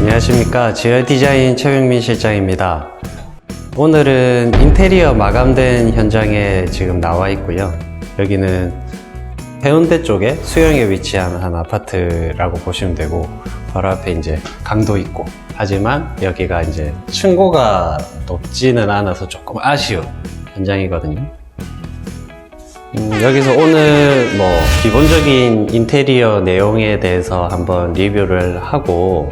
안녕하십니까. 지어디자인 최병민 실장입니다. 오늘은 인테리어 마감된 현장에 지금 나와 있고요. 여기는 해운대 쪽에 수영에 위치한 한 아파트라고 보시면 되고, 바로 앞에 이제 강도 있고, 하지만 여기가 이제 층고가 높지는 않아서 조금 아쉬운 현장이거든요. 여기서 오늘 뭐 기본적인 인테리어 내용에 대해서 한번 리뷰를 하고,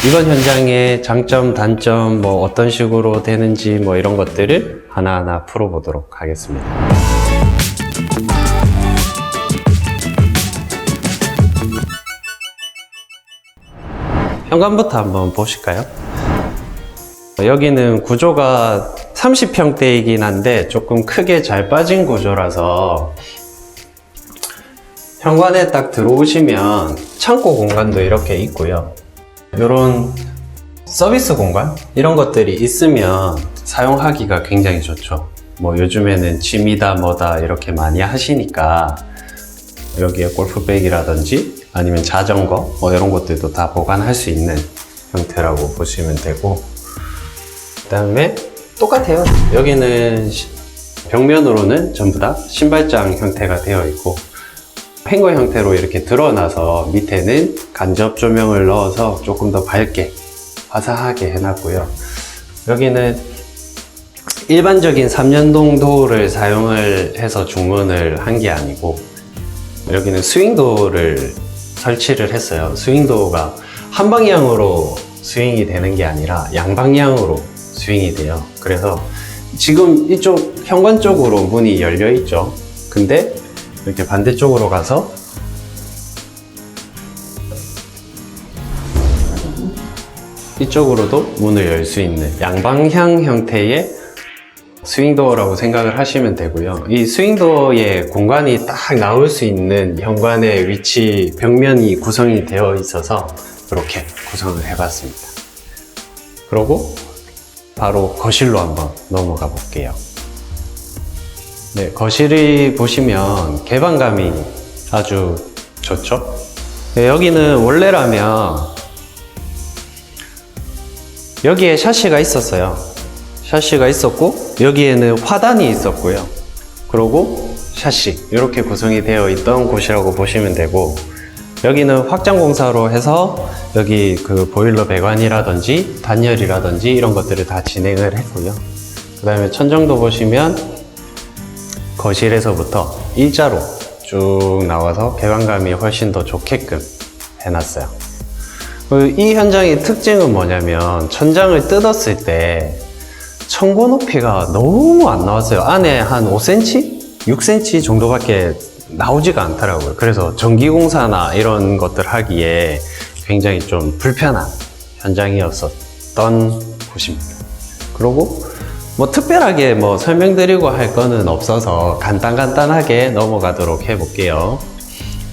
이번 현장의 장점, 단점, 뭐 어떤 식으로 되는지 뭐 이런 것들을 하나하나 풀어보도록 하겠습니다. 현관부터 한번 보실까요? 여기는 구조가 30평대이긴 한데 조금 크게 잘 빠진 구조라서 현관에 딱 들어오시면 창고 공간도 이렇게 있고요. 이런 서비스 공간? 이런 것들이 있으면 사용하기가 굉장히 좋죠. 뭐 요즘에는 짐이다 뭐다 이렇게 많이 하시니까 여기에 골프백이라든지 아니면 자전거 뭐 이런 것들도 다 보관할 수 있는 형태라고 보시면 되고, 그 다음에 똑같아요. 여기는 벽면으로는 전부 다 신발장 형태가 되어 있고, 팽거 형태로 이렇게 드러나서 밑에는 간접 조명을 넣어서 조금 더 밝게 화사하게 해놨고요. 여기는 일반적인 3연동 도어를 사용을 해서 중문을 한 게 아니고, 여기는 스윙도어를 설치를 했어요. 스윙도어가 한 방향으로 스윙이 되는 게 아니라 양방향으로 스윙이 돼요. 그래서 지금 이쪽 현관 쪽으로 문이 열려 있죠. 근데 이렇게 반대쪽으로 가서 이쪽으로도 문을 열 수 있는 양방향 형태의 스윙도어라고 생각을 하시면 되고요. 이 스윙도어의 공간이 딱 나올 수 있는 현관의 위치 벽면이 구성이 되어 있어서 이렇게 구성을 해봤습니다. 그리고 바로 거실로 한번 넘어가 볼게요. 네, 거실이 보시면 개방감이 아주 좋죠? 네, 여기는 원래라면 여기에 샤시가 있었어요. 샤시가 있었고 여기에는 화단이 있었고요. 그리고 샤시 이렇게 구성이 되어 있던 곳이라고 보시면 되고, 여기는 확장 공사로 해서 여기 그 보일러 배관이라든지 단열이라든지 이런 것들을 다 진행을 했고요. 그 다음에 천정도 보시면 거실에서부터 일자로 쭉 나와서 개방감이 훨씬 더 좋게끔 해놨어요. 이 현장의 특징은 뭐냐면 천장을 뜯었을 때 천고 높이가 너무 안 나왔어요. 안에 한 5cm? 6cm 정도밖에 나오지가 않더라고요. 그래서 전기공사나 이런 것들 하기에 굉장히 좀 불편한 현장이었던 곳입니다. 그리고 뭐 특별하게 뭐 설명드리고 할 거는 없어서 간단하게 넘어가도록 해볼게요.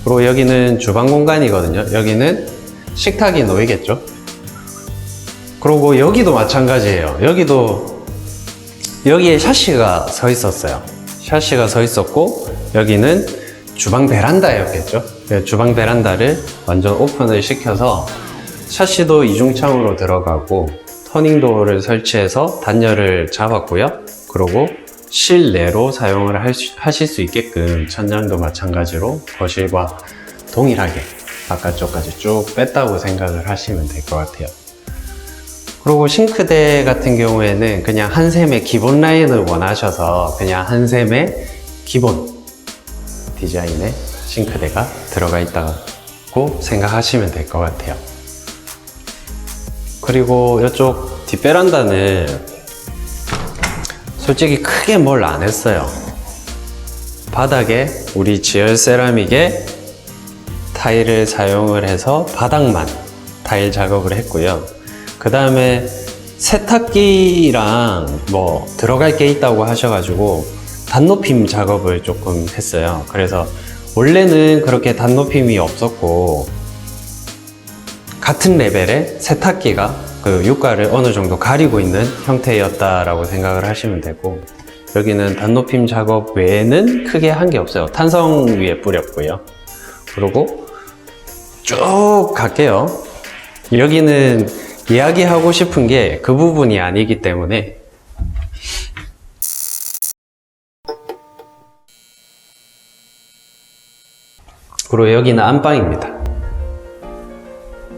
그리고 여기는 주방 공간이거든요. 여기는 식탁이 놓이겠죠. 그리고 여기도 마찬가지예요. 여기에 샤시가 서 있었어요. 샤시가 서 있었고, 여기는 주방 베란다였겠죠. 주방 베란다를 완전 오픈을 시켜서 샤시도 이중창으로 들어가고 터닝도어를 설치해서 단열을 잡았고요. 그리고 실내로 사용을 하실 수 있게끔 천장도 마찬가지로 거실과 동일하게 바깥쪽까지 쭉 뺐다고 생각을 하시면 될 것 같아요. 그리고 싱크대 같은 경우에는 그냥 한 셈의 기본 라인을 원하셔서 그냥 한 셈의 기본 디자인의 싱크대가 들어가 있다고 생각하시면 될 것 같아요. 그리고 이쪽 뒷베란다는 솔직히 크게 뭘 안 했어요. 바닥에 우리 지열 세라믹의 타일을 사용을 해서 바닥만 타일 작업을 했고요. 그 다음에 세탁기랑 뭐 들어갈 게 있다고 하셔가지고 단높임 작업을 조금 했어요. 그래서 원래는 그렇게 단높임이 없었고 같은 레벨의 세탁기가 그 유가를 어느 정도 가리고 있는 형태였다라고 생각을 하시면 되고, 여기는 단높임 작업 외에는 크게 한 게 없어요. 탄성 위에 뿌렸고요. 그리고 쭉 갈게요. 여기는 이야기하고 싶은 게 그 부분이 아니기 때문에 그리고 여기는 안방입니다.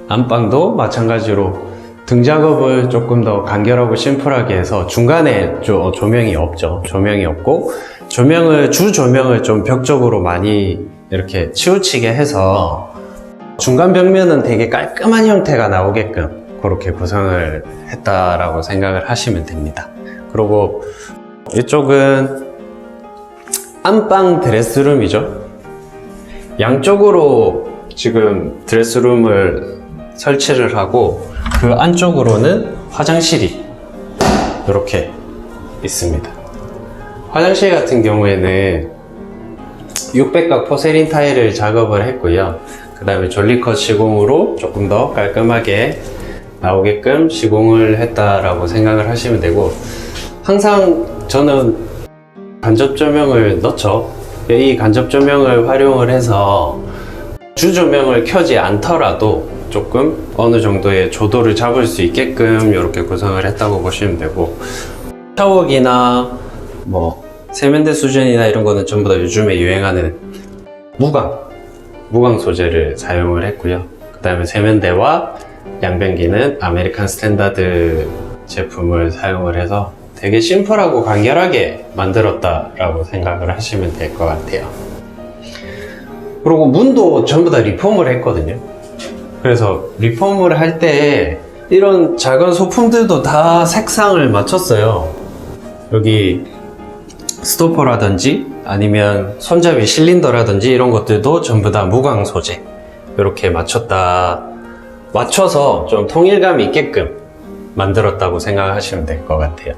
안방도 마찬가지로 등작업을 조금 더 간결하고 심플하게 해서 중간에 조명이 없죠. 조명이 없고 주 조명을 좀 벽쪽으로 많이 이렇게 치우치게 해서 중간 벽면은 되게 깔끔한 형태가 나오게끔 그렇게 구성을 했다라고 생각을 하시면 됩니다. 그리고 이쪽은 안방 드레스룸이죠. 양쪽으로 지금 드레스룸을 설치를 하고 그 안쪽으로는 화장실이 이렇게 있습니다. 화장실 같은 경우에는 600각 포세린 타일을 작업을 했고요. 그 다음에 졸리컷 시공으로 조금 더 깔끔하게 나오게끔 시공을 했다라고 생각을 하시면 되고, 항상 저는 간접 조명을 넣죠. 이 간접 조명을 활용을 해서 주 조명을 켜지 않더라도 조금 어느 정도의 조도를 잡을 수 있게끔 이렇게 구성을 했다고 보시면 되고, 샤워기나 뭐 세면대 수전이나 이런 거는 전부 다 요즘에 유행하는 무광 소재를 사용을 했고요. 그 다음에 세면대와 양변기는 아메리칸 스탠다드 제품을 사용을 해서 되게 심플하고 간결하게 만들었다라고 생각을 하시면 될 것 같아요. 그리고 문도 전부 다 리폼을 했거든요. 그래서 리폼을 할 때 이런 작은 소품들도 다 색상을 맞췄어요. 여기 스토퍼라든지 아니면 손잡이 실린더라든지 이런 것들도 전부 다 무광 소재 이렇게 맞춰서 좀 통일감 있게끔 만들었다고 생각하시면 될 것 같아요.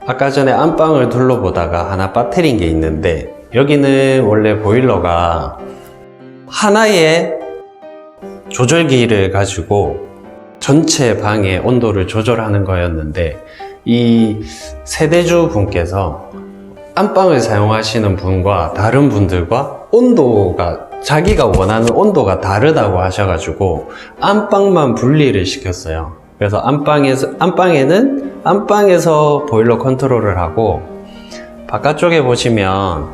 아까 전에 안방을 둘러보다가 하나 빠뜨린 게 있는데, 여기는 원래 보일러가 하나의 조절기를 가지고 전체 방의 온도를 조절하는 거였는데, 이 세대주 분께서 안방을 사용하시는 분과 다른 분들과 온도가 자기가 원하는 온도가 다르다고 하셔가지고 안방만 분리를 시켰어요. 그래서 안방에서 보일러 컨트롤을 하고, 바깥쪽에 보시면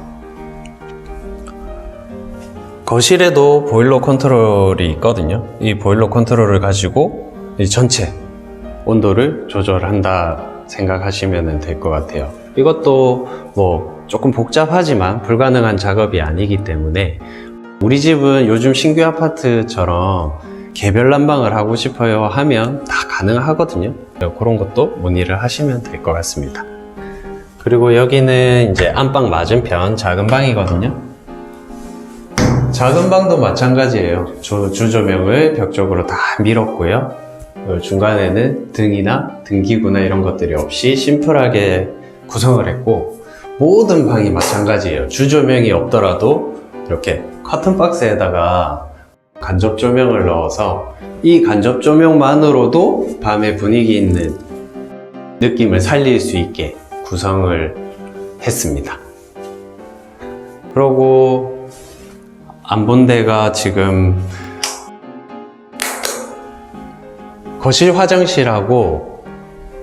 거실에도 보일러 컨트롤이 있거든요. 이 보일러 컨트롤을 가지고 이 전체 온도를 조절한다 생각하시면 될 것 같아요. 이것도 뭐 조금 복잡하지만 불가능한 작업이 아니기 때문에, 우리 집은 요즘 신규 아파트처럼 개별 난방을 하고 싶어요 하면 다 가능하거든요. 그런 것도 문의를 하시면 될 것 같습니다. 그리고 여기는 이제 안방 맞은편 작은 방이거든요. 작은 방도 마찬가지예요. 주조명을 벽 쪽으로 다 밀었고요. 중간에는 등이나 등기구나 이런 것들이 없이 심플하게 구성을 했고, 모든 방이 마찬가지예요. 주조명이 없더라도 이렇게 커튼 박스에다가 간접 조명을 넣어서 이 간접 조명만으로도 밤에 분위기 있는 느낌을 살릴 수 있게 구성을 했습니다. 그리고 안 본 데가 지금 거실 화장실하고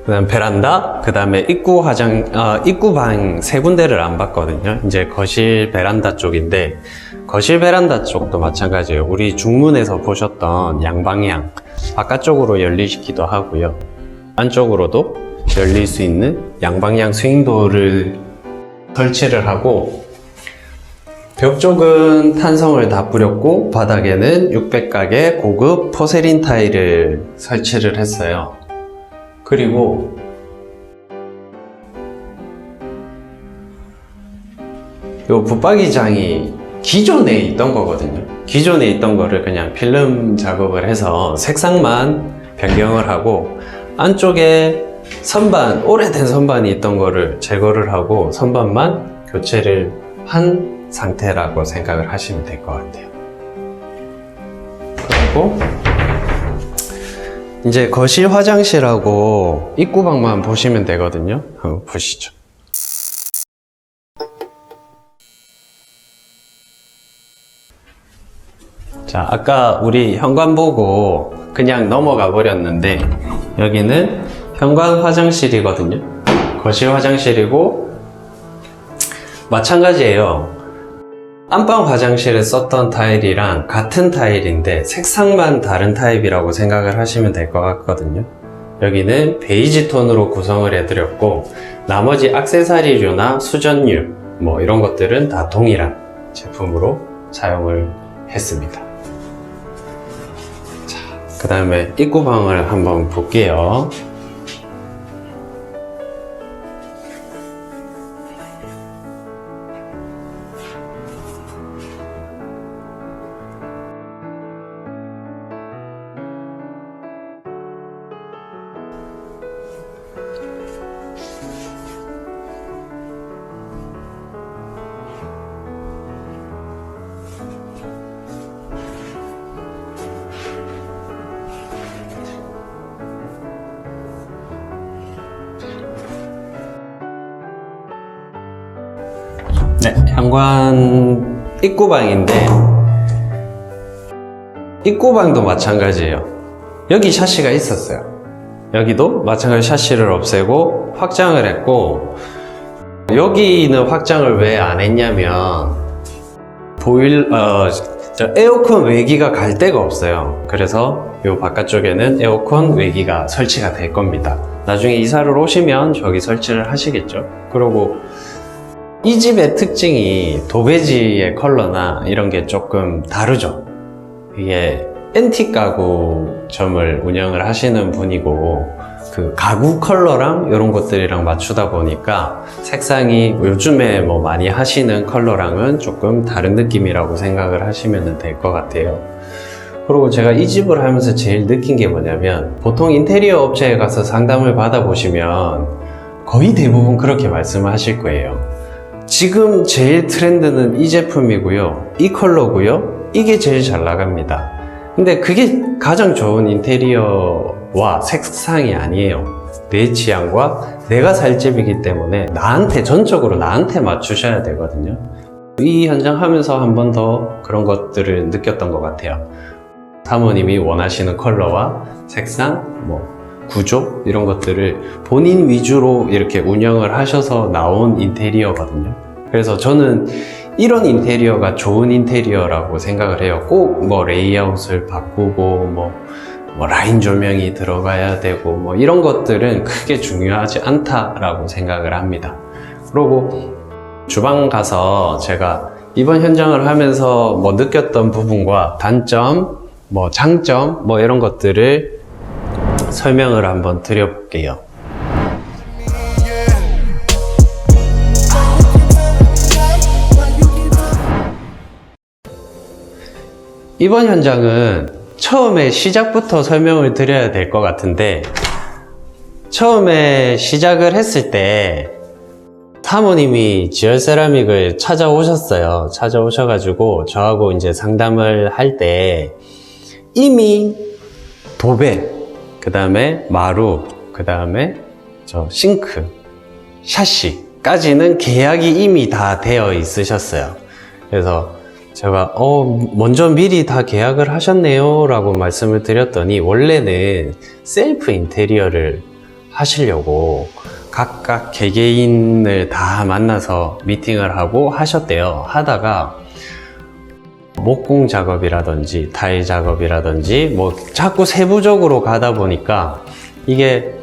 그다음 베란다, 그다음에 입구 방 세 군데를 안 봤거든요. 이제 거실 베란다 쪽인데, 거실 베란다 쪽도 마찬가지예요. 우리 중문에서 보셨던 양방향 바깥쪽으로 열리시기도 하고요. 안쪽으로도 열릴 수 있는 양방향 스윙도어를 설치를 하고, 벽 쪽은 탄성을 다 뿌렸고 바닥에는 600각의 고급 포세린 타일을 설치를 했어요. 그리고 요 붙박이장이 기존에 있던 거거든요. 기존에 있던 거를 그냥 필름 작업을 해서 색상만 변경을 하고, 안쪽에 선반, 오래된 선반이 있던 거를 제거를 하고 선반만 교체를 한 상태라고 생각을 하시면 될 것 같아요. 그리고 이제 거실 화장실하고 입구방만 보시면 되거든요. 한번 보시죠. 자, 아까 우리 현관 보고 그냥 넘어가 버렸는데 여기는 현관 화장실이거든요. 거실 화장실이고 마찬가지예요. 안방 화장실에 썼던 타일이랑 같은 타일인데 색상만 다른 타입이라고 생각을 하시면 될 것 같거든요. 여기는 베이지 톤으로 구성을 해드렸고 나머지 액세서리류나 수전류 뭐 이런 것들은 다 동일한 제품으로 사용을 했습니다. 자, 그 다음에 입구방을 한번 볼게요. 네, 현관 입구방인데 입구방도 마찬가지예요. 여기 샤시가 있었어요. 여기도 마찬가지 샤시를 없애고 확장을 했고 여기는 확장을 왜 안 했냐면 에어컨 외기가 갈 데가 없어요. 그래서 이 바깥쪽에는 에어컨 외기가 설치가 될 겁니다. 나중에 이사를 오시면 저기 설치를 하시겠죠. 그리고 이 집의 특징이 도배지의 컬러나 이런 게 조금 다르죠. 이게 앤틱 가구점을 운영을 하시는 분이고 그 가구 컬러랑 이런 것들이랑 맞추다 보니까 색상이 요즘에 뭐 많이 하시는 컬러랑은 조금 다른 느낌이라고 생각을 하시면 될 것 같아요. 그리고 제가 이 집을 하면서 제일 느낀 게 뭐냐면 보통 인테리어 업체에 가서 상담을 받아보시면 거의 대부분 그렇게 말씀을 하실 거예요. 지금 제일 트렌드는 이 제품이고요. 이 컬러고요. 이게 제일 잘 나갑니다. 근데 그게 가장 좋은 인테리어와 색상이 아니에요. 내 취향과 내가 살 집이기 때문에 전적으로 나한테 맞추셔야 되거든요. 이 현장 하면서 한 번 더 그런 것들을 느꼈던 것 같아요. 사모님이 원하시는 컬러와 색상, 구조 이런 것들을 본인 위주로 이렇게 운영을 하셔서 나온 인테리어거든요. 그래서 저는 이런 인테리어가 좋은 인테리어라고 생각을 해요. 꼭 레이아웃을 바꾸고 라인 조명이 들어가야 되고 이런 것들은 크게 중요하지 않다라고 생각을 합니다. 그리고 주방 가서 제가 이번 현장을 하면서 느꼈던 부분과 단점, 장점 이런 것들을 설명을 한번 드려볼게요. 이번 현장은 처음에 시작부터 설명을 드려야 될 것 같은데 처음에 시작을 했을 때 사모님이 지얼세라믹을 찾아오셨어요. 찾아오셔가지고 저하고 이제 상담을 할 때 이미 도배, 그 다음에 마루, 그 다음에 싱크, 샤시까지는 계약이 이미 다 되어 있으셨어요. 그래서 제가 먼저 미리 다 계약을 하셨네요 라고 말씀을 드렸더니 원래는 셀프 인테리어를 하시려고 각각 개개인을 다 만나서 미팅을 하고 하셨대요. 하다가 목공 작업이라든지 타일 작업이라든지 자꾸 세부적으로 가다 보니까 이게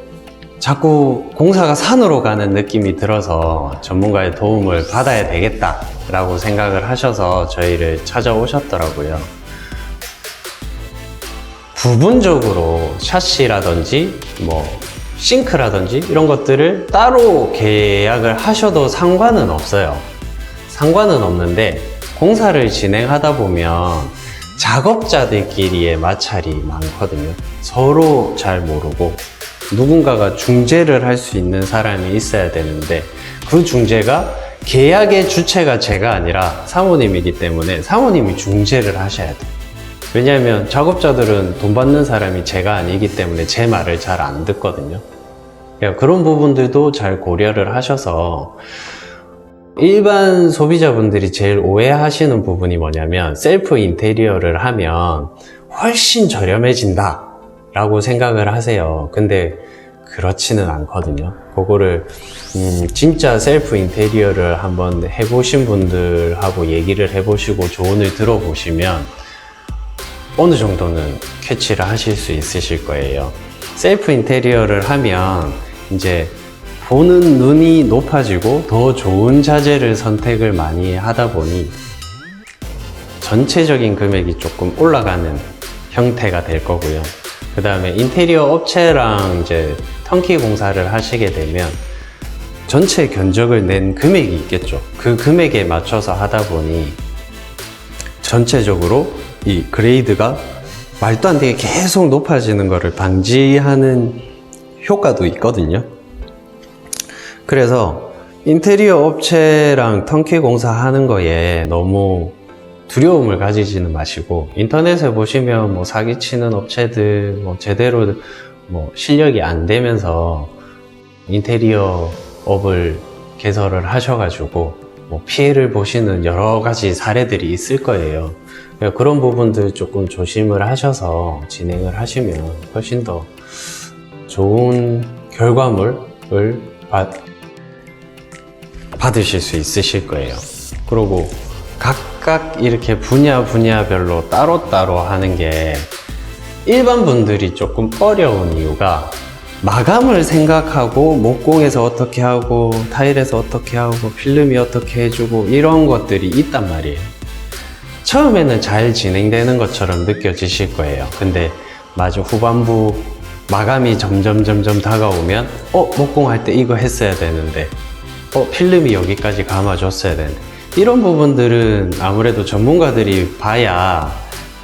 자꾸 공사가 산으로 가는 느낌이 들어서 전문가의 도움을 받아야 되겠다 라고 생각을 하셔서 저희를 찾아오셨더라고요. 부분적으로 샤시라든지 싱크라든지 이런 것들을 따로 계약을 하셔도 상관은 없어요. 상관은 없는데 공사를 진행하다 보면 작업자들끼리의 마찰이 많거든요. 서로 잘 모르고 누군가가 중재를 할 수 있는 사람이 있어야 되는데 그 중재가 계약의 주체가 제가 아니라 사모님이기 때문에 사모님이 중재를 하셔야 돼요. 왜냐하면 작업자들은 돈 받는 사람이 제가 아니기 때문에 제 말을 잘 안 듣거든요. 그러니까 그런 부분들도 잘 고려를 하셔서, 일반 소비자분들이 제일 오해하시는 부분이 뭐냐면 셀프 인테리어를 하면 훨씬 저렴해진다 라고 생각을 하세요. 근데 그렇지는 않거든요. 그거를 진짜 셀프 인테리어를 한번 해보신 분들하고 얘기를 해보시고 조언을 들어보시면 어느 정도는 캐치를 하실 수 있으실 거예요. 셀프 인테리어를 하면 이제 보는 눈이 높아지고 더 좋은 자재를 선택을 많이 하다 보니 전체적인 금액이 조금 올라가는 형태가 될 거고요. 그 다음에 인테리어 업체랑 이제 턴키 공사를 하시게 되면 전체 견적을 낸 금액이 있겠죠. 그 금액에 맞춰서 하다 보니 전체적으로 이 그레이드가 말도 안 되게 계속 높아지는 것을 방지하는 효과도 있거든요. 그래서 인테리어 업체랑 턴키 공사하는 거에 너무 두려움을 가지지는 마시고, 인터넷에 보시면 뭐 사기치는 업체들, 뭐 제대로 뭐 실력이 안 되면서 인테리어 업을 개설을 하셔가지고 뭐 피해를 보시는 여러 가지 사례들이 있을 거예요. 그런 부분들 조금 조심을 하셔서 진행을 하시면 훨씬 더 좋은 결과물을 받으실 수 있으실 거예요. 그리고 각각 이렇게 분야별로 따로따로 하는 게 일반 분들이 조금 어려운 이유가, 마감을 생각하고 목공에서 어떻게 하고 타일에서 어떻게 하고 필름이 어떻게 해주고 이런 것들이 있단 말이에요. 처음에는 잘 진행되는 것처럼 느껴지실 거예요. 근데 마저 후반부 마감이 점점 다가오면 목공할 때 이거 했어야 되는데, 필름이 여기까지 감아줬어야 되는데, 이런 부분들은 아무래도 전문가들이 봐야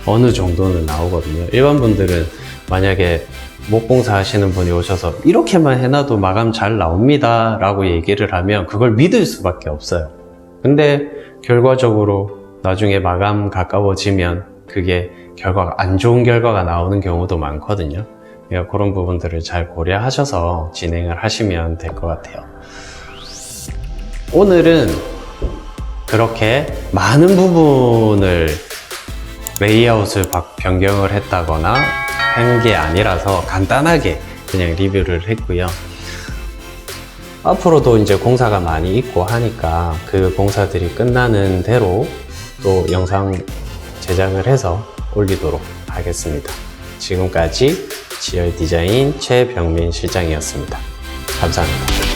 어느 정도는 나오거든요. 일반 분들은 만약에 목공사 하시는 분이 오셔서 이렇게만 해놔도 마감 잘 나옵니다 라고 얘기를 하면 그걸 믿을 수밖에 없어요. 근데 결과적으로 나중에 마감 가까워지면 그게 결과가 안 좋은 결과가 나오는 경우도 많거든요. 그러니까 그런 부분들을 잘 고려하셔서 진행을 하시면 될 것 같아요. 오늘은 그렇게 많은 부분을 레이아웃을 변경을 했다거나 한 게 아니라서 간단하게 그냥 리뷰를 했고요. 앞으로도 이제 공사가 많이 있고 하니까 그 공사들이 끝나는 대로 또 영상 제작을 해서 올리도록 하겠습니다. 지금까지 지열 디자인 최병민 실장이었습니다. 감사합니다.